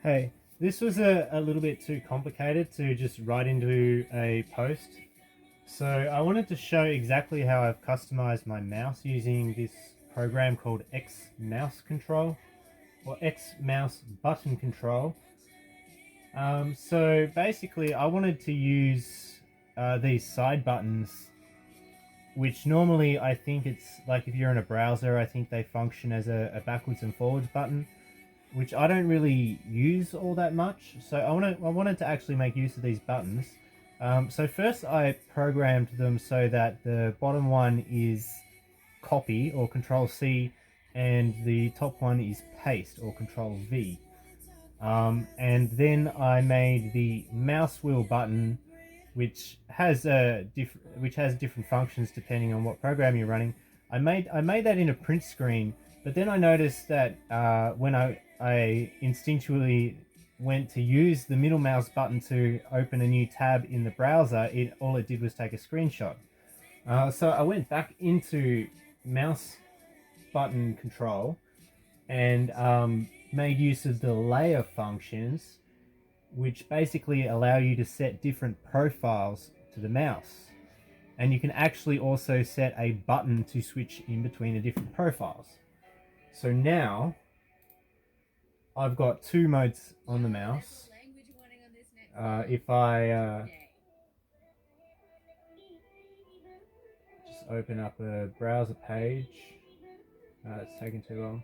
Hey, this was a little bit too complicated to just write into a post. So I wanted to show exactly how I've customized my mouse using this program called X Mouse Control or X Mouse Button Control. So basically I wanted to use these side buttons, which normally I think it's like if you're in a browser, I think they function as a backwards and forwards button, which I don't really use all that much. So I wanted to actually make use of these buttons. So first I programmed them so that the bottom one is copy or control C and the top one is paste or control V. And then I made the mouse wheel button, which has different functions depending on what program you're running. I made that in a print screen, but then I noticed that when I instinctually went to use the middle mouse button to open a new tab in the browser, all it did was take a screenshot. So I went back into mouse button control and made use of the layer functions, which basically allow you to set different profiles to the mouse. And you can actually also set a button to switch in between the different profiles. So now I've got two modes on the mouse. If I just open up a browser page, it's taking too long.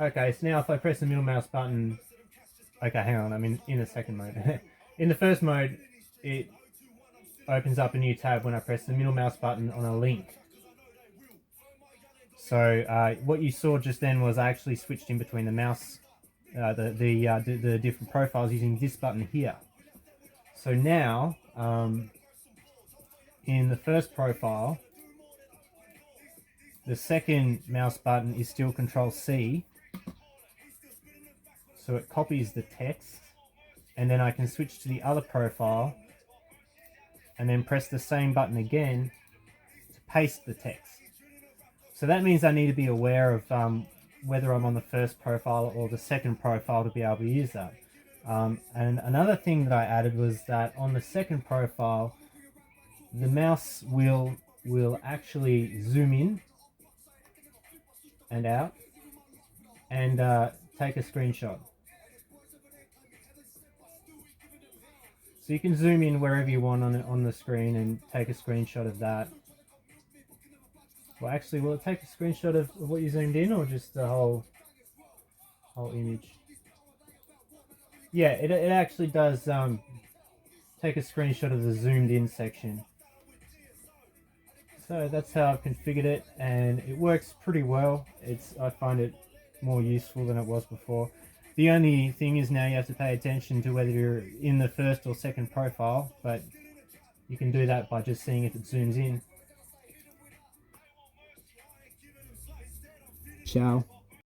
Okay, so now if I press the middle mouse button, okay, hang on, I'm in the second mode. In the first mode, it opens up a new tab when I press the middle mouse button on a link. So what you saw just then was I actually switched in between the mouse, the different profiles using this button here. So now, in the first profile, the second mouse button is still Control C. So it copies the text, and then I can switch to the other profile and then press the same button again to paste the text. So that means I need to be aware of whether I'm on the first profile or the second profile to be able to use that. And another thing that I added was that on the second profile, the mouse will actually zoom in and out and take a screenshot. So you can zoom in wherever you want on the screen and take a screenshot of that. Well, actually, will it take a screenshot of what you zoomed in or just the whole image? Yeah, it actually does take a screenshot of the zoomed in section. So that's how I've configured it, and it works pretty well. I find it more useful than it was before. The only thing is now you have to pay attention to whether you're in the first or second profile, but you can do that by just seeing if it zooms in. Ciao.